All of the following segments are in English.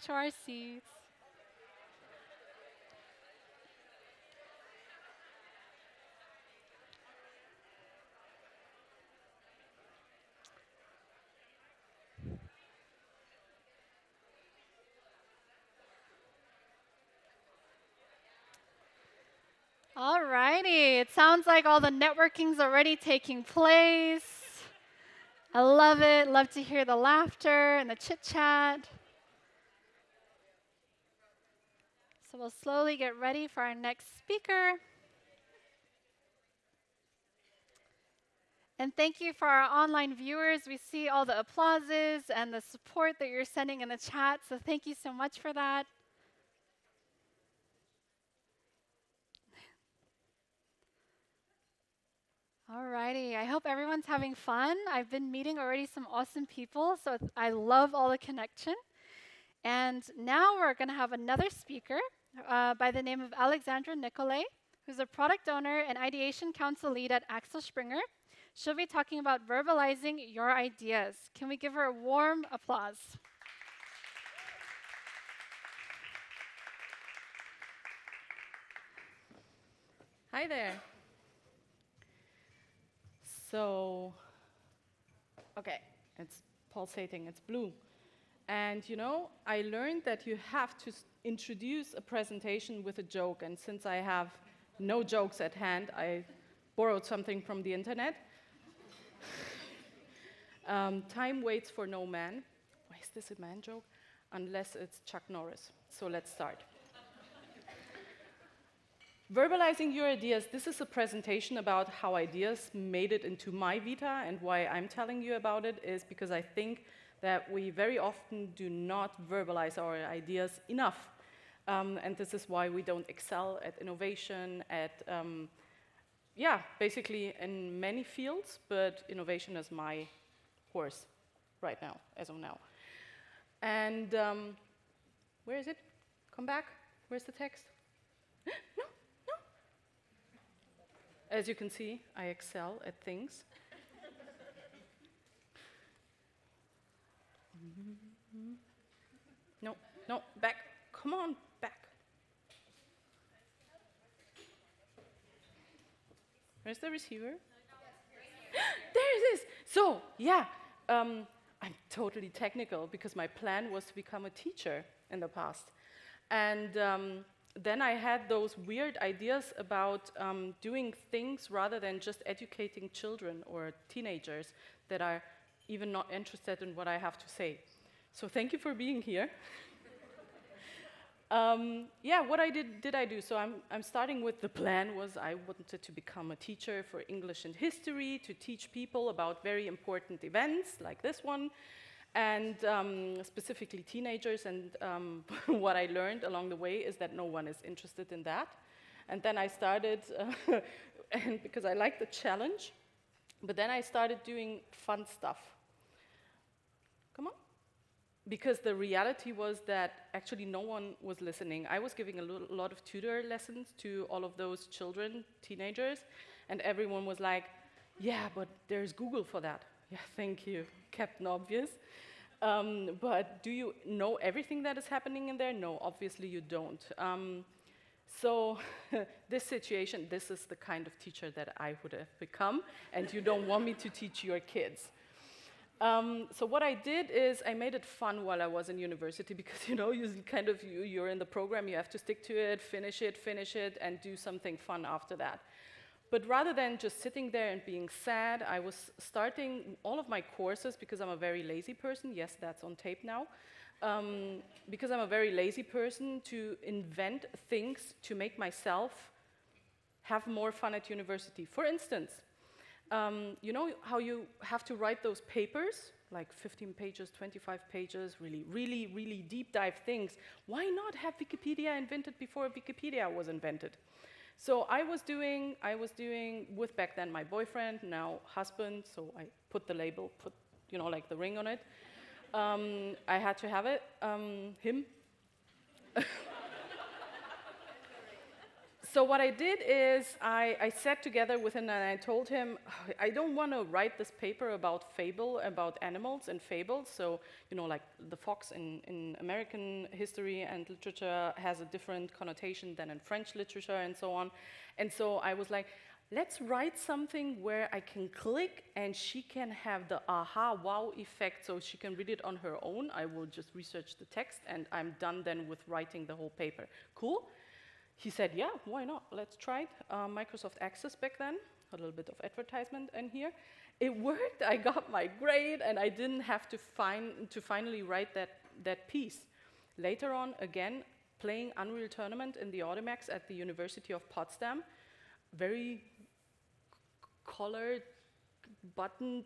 back to our seats. All righty. It sounds like all the networking's already taking place. I love it. Love to hear the laughter and the chit chat. So we'll slowly get ready for our next speaker. And thank you for our online viewers. We see all the applauses and the support that you're sending in the chat. So thank you so much for that. Alrighty, I hope everyone's having fun. I've been meeting already some awesome people, so I love all the connection. And now we're going to have another speaker by the name of Alexandra Nicolay, who's a product owner and ideation council lead at Axel Springer. She'll be talking about verbalizing your ideas. Can we give her a warm applause? Hi there. So, okay, it's pulsating, it's blue. And you know, I learned that you have to introduce a presentation with a joke. And since I have no jokes at hand, I borrowed something from the internet. Time waits for no man. Why is this a man joke? Unless it's Chuck Norris. So let's start. Verbalizing your ideas. This is a presentation about how ideas made it into my vita, and why I'm telling you about it is because I think that we very often do not verbalize our ideas enough. And this is why we don't excel at innovation, basically in many fields, but innovation is my horse right now, as of now. And where is it? Come back. Where's the text? No. As you can see, I excel at things. No, back. Come on, back. Where's the receiver? There it is. So, yeah, I'm totally technical because my plan was to become a teacher in the past. And then I had those weird ideas about doing things rather than just educating children or teenagers that are even not interested in what I have to say. So thank you for being here. What did I do? So I'm starting with the plan was I wanted to become a teacher for English and history, to teach people about very important events like this one, and specifically teenagers. And what I learned along the way is that no one is interested in that. And then I started, and because I like the challenge, but then I started doing fun stuff. Come on. Because the reality was that actually no one was listening. I was giving a lot of tutor lessons to all of those children, teenagers, and everyone was like, yeah, but there's Google for that. Yeah, thank you, Captain Obvious. But do you know everything that is happening in there? No, obviously you don't. So this situation, this is the kind of teacher that I would have become, and you don't want me to teach your kids. So what I did is I made it fun while I was in university, because you're in the program, you have to stick to it, finish it, and do something fun after that. But rather than just sitting there and being sad, I was starting all of my courses, because I'm a very lazy person. Yes, that's on tape now. Because I'm a very lazy person, to invent things to make myself have more fun at university. For instance, you know how you have to write those papers, like 15 pages, 25 pages, really deep dive things? Why not have Wikipedia invented before Wikipedia was invented? So I was doing with back then my boyfriend, now husband, so I put the label, like the ring on it. I had to have it, him. So what I did is I sat together with him and I told him, "Oh, I don't want to write this paper about fable, about animals and fables. So, like the fox in American history and literature has a different connotation than in French literature and so on. And so I was like, let's write something where I can click and she can have the aha, wow effect, so she can read it on her own. I will just research the text and I'm done then with writing the whole paper. Cool? He said, yeah, why not? Let's try it. Microsoft Access back then, a little bit of advertisement in here. It worked, I got my grade, and I didn't have to finally write that piece. Later on, again, playing Unreal Tournament in the Audimax at the University of Potsdam, very colored button.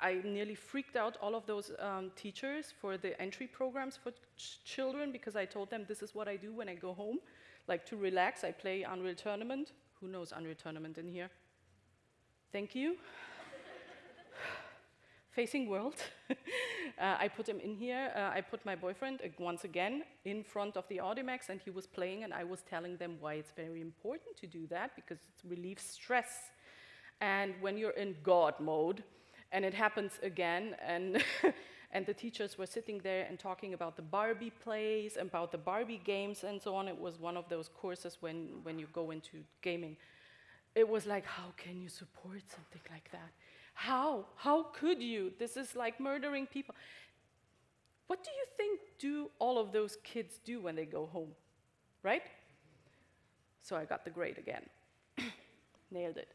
I nearly freaked out all of those teachers for the entry programs for children, because I told them this is what I do when I go home. Like, to relax, I play Unreal Tournament. Who knows Unreal Tournament in here? Thank you. Facing World. I put him in here. I put my boyfriend, once again, in front of the Audimax, and he was playing, and I was telling them why it's very important to do that, because it relieves stress. And when you're in God mode, and it happens again, and and the teachers were sitting there and talking about the Barbie plays, about the Barbie games, and so on. It was one of those courses when you go into gaming. It was like, how can you support something like that? How could you? This is like murdering people. What do you think do all of those kids do when they go home, right? So I got the grade again. Nailed it.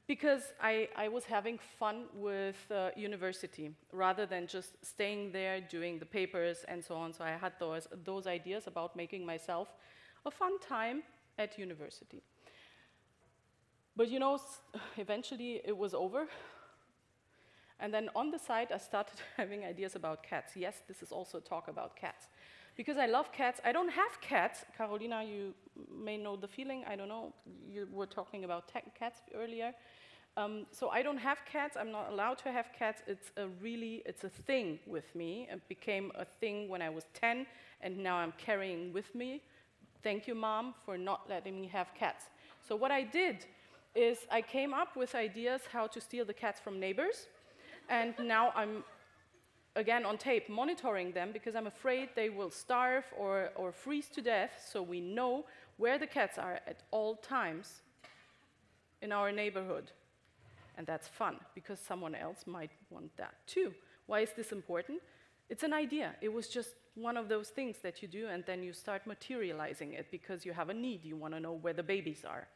Because I was having fun with university, rather than just staying there, doing the papers and so on. So I had those ideas about making myself a fun time at university. But eventually it was over. And then on the side, I started having ideas about cats. Yes, this is also a talk about cats. Because I love cats. I don't have cats. Carolina, you may know the feeling. I don't know. You were talking about cats earlier. So I don't have cats. I'm not allowed to have cats. It's a thing with me. It became a thing when I was 10, and now I'm carrying with me. Thank you, Mom, for not letting me have cats. So what I did is I came up with ideas how to steal the cats from neighbors. And now I'm, again, on tape, monitoring them, because I'm afraid they will starve or freeze to death, so we know where the cats are at all times in our neighborhood. And that's fun, because someone else might want that too. Why is this important? It's an idea. It was just one of those things that you do, and then you start materializing it because you have a need. You want to know where the babies are.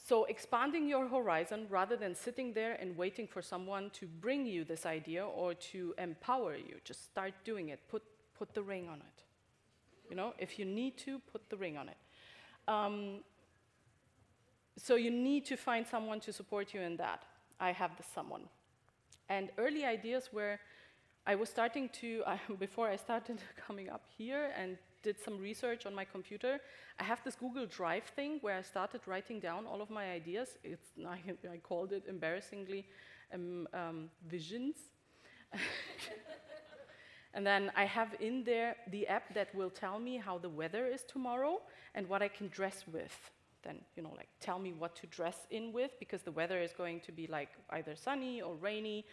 So expanding your horizon, rather than sitting there and waiting for someone to bring you this idea or to empower you, just start doing it. Put the ring on it. If you need to, put the ring on it. So you need to find someone to support you in that. I have this someone. And early ideas were, I was starting to, before I started coming up here and did some research on my computer, I have this Google Drive thing where I started writing down all of my ideas. I called it, embarrassingly, visions. And then I have in there the app that will tell me how the weather is tomorrow and what I can dress with. Then, like, tell me what to dress in with, because the weather is going to be like either sunny or rainy.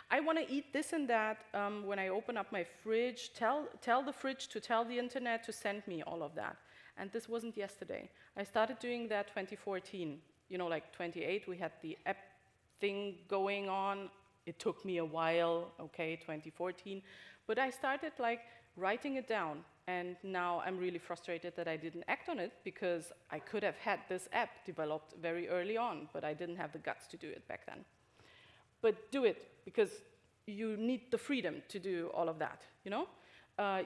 I want to eat this and that. When I open up my fridge, tell the fridge to tell the internet to send me all of that. And this wasn't yesterday. I started doing that 2014. Like 28, we had the app thing going on. It took me a while, 2014. But I started writing it down. And now I'm really frustrated that I didn't act on it, because I could have had this app developed very early on, but I didn't have the guts to do it back then. But do it, because you need the freedom to do all of that,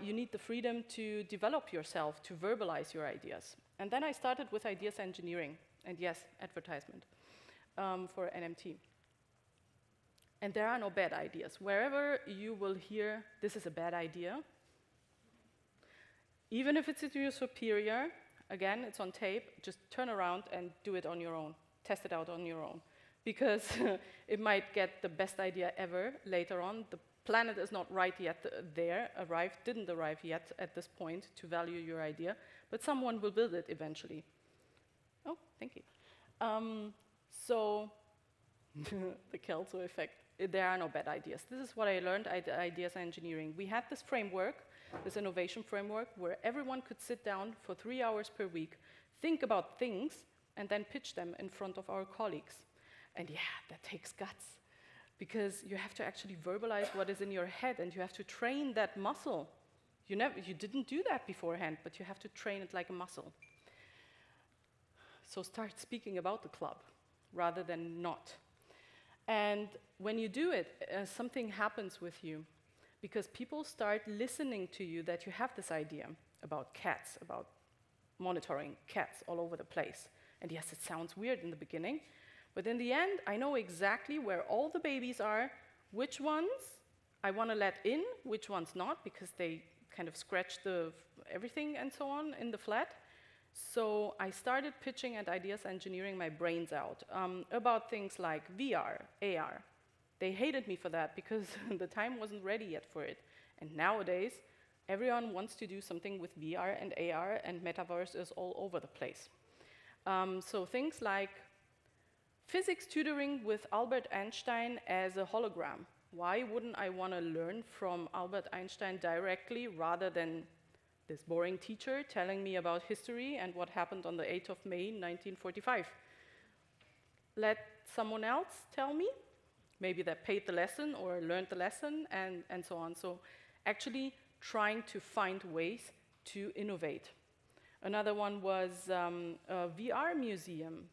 You need the freedom to develop yourself, to verbalize your ideas. And then I started with ideas engineering, and yes, advertisement for NMT. And there are no bad ideas. Wherever you will hear, this is a bad idea, even if it's to your superior, again, it's on tape, just turn around and do it on your own. Test it out on your own. Because it might get the best idea ever later on. The planet is not right yet didn't arrive yet at this point to value your idea, but someone will build it eventually. Oh, thank you. So the Kelso effect. There are no bad ideas. This is what I learned at Ideas Engineering. We had this framework, this innovation framework, where everyone could sit down for 3 hours per week, think about things, and then pitch them in front of our colleagues. And yeah, that takes guts, because you have to actually verbalize what is in your head, and you have to train that muscle. You didn't do that beforehand, but you have to train it like a muscle. So start speaking about the club, rather than not. And when you do it, something happens with you, because people start listening to you that you have this idea about cats, about monitoring cats all over the place. And yes, it sounds weird in the beginning, but in the end, I know exactly where all the babies are, which ones I want to let in, which ones not, because they kind of scratch everything and so on in the flat. So I started pitching at Ideas Engineering my brains out about things like VR, AR. They hated me for that because the time wasn't ready yet for it. And nowadays, everyone wants to do something with VR and AR, and metaverse is all over the place. So things like physics tutoring with Albert Einstein as a hologram. Why wouldn't I want to learn from Albert Einstein directly rather than this boring teacher telling me about history and what happened on the 8th of May, 1945? Let someone else tell me, maybe that paid the lesson or learned the lesson, and so on. So actually trying to find ways to innovate. Another one was a VR museum.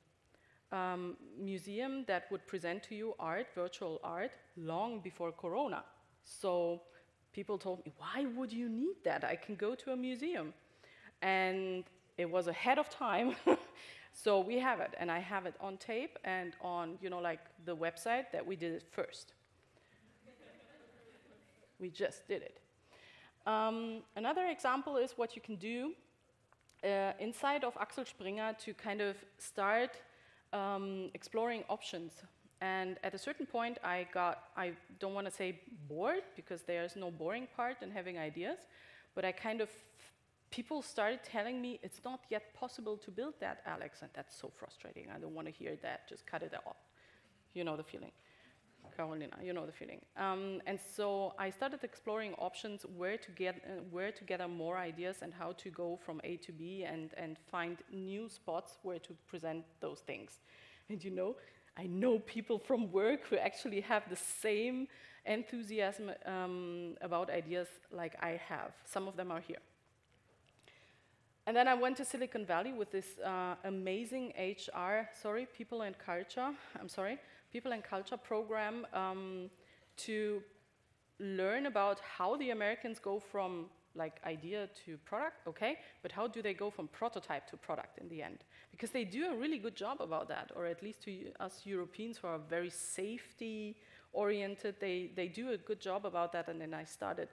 Museum that would present to you art, virtual art, long before Corona. So people told me, why would you need that? I can go to a museum. And it was ahead of time. So we have it, and I have it on tape and on, like the website that we did it first. We just did it. Another example is what you can do inside of Axel Springer to kind of start exploring options. And at a certain point, I don't want to say bored, because there's no boring part in having ideas, but people started telling me, it's not yet possible to build that, Alex, and that's so frustrating. I don't want to hear that, just cut it off. You know the feeling. Carolina, you know the feeling. And so I started exploring options where to gather more ideas and how to go from A to B and find new spots where to present those things. And I know people from work who actually have the same enthusiasm about ideas like I have. Some of them are here. And then I went to Silicon Valley with this amazing people and culture program to learn about how the Americans go from idea to product, okay, but how do they go from prototype to product in the end? Because they do a really good job about that, or at least to us Europeans who are very safety oriented, they do a good job about that. And then I started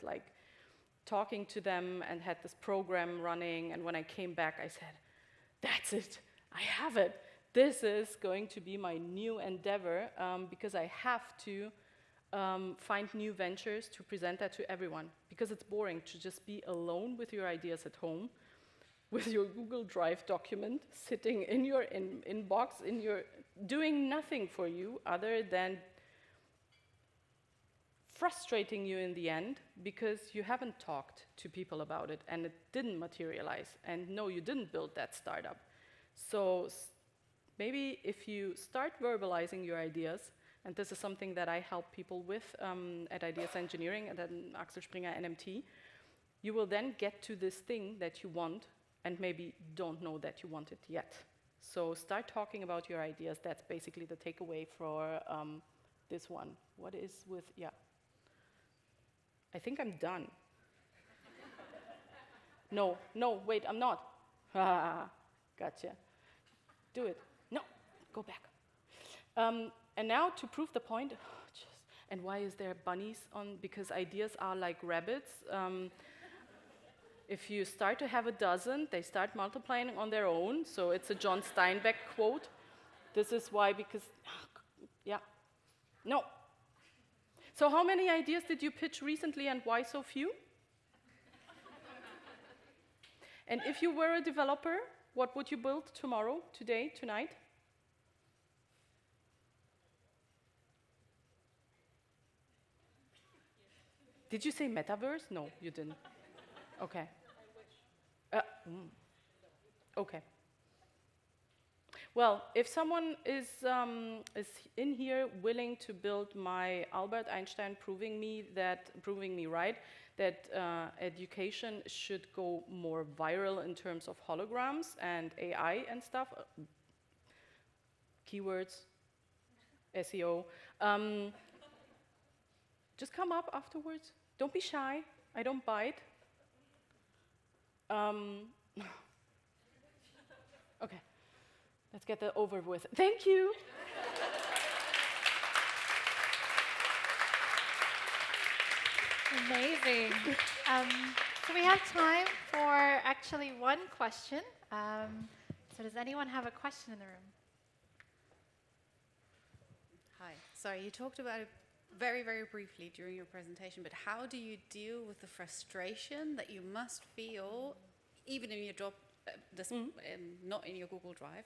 talking to them and had this program running, and when I came back I said, that's it, I have it. This is going to be my new endeavor, because I have to find new ventures to present that to everyone, because it's boring to just be alone with your ideas at home, with your Google Drive document sitting in your inbox, doing nothing for you other than frustrating you in the end, because you haven't talked to people about it and it didn't materialize. And no, you didn't build that startup. So maybe if you start verbalizing your ideas, and this is something that I help people with at Ideas Engineering and then Axel Springer NMT, you will then get to this thing that you want and maybe don't know that you want it yet. So start talking about your ideas. That's basically the takeaway for this one. What is with, yeah. I think I'm done. No, wait, I'm not. Gotcha. Do it. No, go back. And now to prove the point, and why is there bunnies on? Because ideas are like rabbits. If you start to have a dozen, they start multiplying on their own. So it's a John Steinbeck quote. This is why, because, yeah, no. So how many ideas did you pitch recently and why so few? And if you were a developer, What would you build tomorrow, today, tonight? Did you say metaverse? No, you didn't. Okay. Okay. Well, if someone is in here willing to build my Albert Einstein proving me right, that education should go more viral in terms of holograms and AI and stuff, keywords, SEO, just come up afterwards. Don't be shy. I don't bite. Okay. Let's get that over with. Thank you. Amazing. So we have time for actually one question. So does anyone have a question in the room? Hi. Sorry, you talked about it very, very briefly during your presentation, but how do you deal with the frustration that you must feel, even in your job, not in your Google Drive,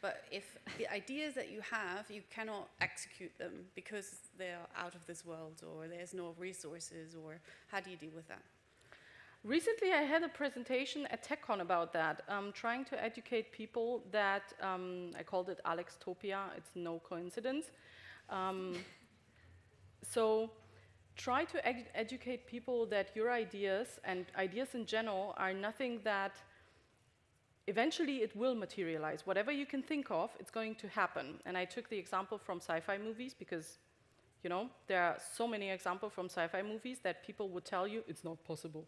but if the ideas that you have, you cannot execute them because they're out of this world, or there's no resources, or how do you deal with that? Recently, I had a presentation at TechCon about that, trying to educate people that, I called it Alextopia, it's no coincidence. So try to educate people that your ideas, and ideas in general, are nothing that eventually it will materialize. Whatever you can think of, it's going to happen. And I took the example from sci-fi movies because, you know, there are so many examples from sci-fi movies that people would tell you it's not possible.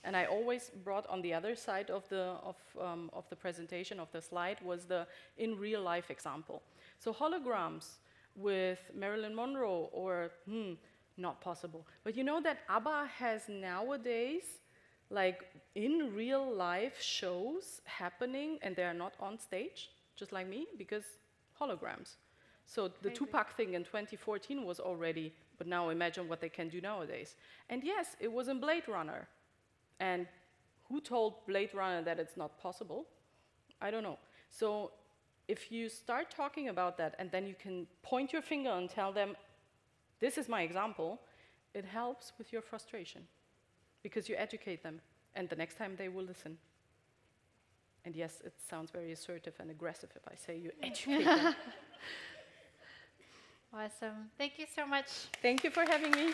And I always brought on the other side of the presentation, of the slide, was the in real life example. So holograms with Marilyn Monroe, or not possible. But you know that ABBA has nowadays, like, in real life shows happening, and they're not on stage, just like me, because holograms. So the Tupac thing in 2014 was already, but now imagine what they can do nowadays. And yes, it was in Blade Runner. And who told Blade Runner that it's not possible? I don't know. So if you start talking about that, and then you can point your finger and tell them, this is my example, it helps with your frustration, because you educate them, and the next time they will listen. And yes, it sounds very assertive and aggressive if I say you educate them. Awesome. Thank you so much. Thank you for having me.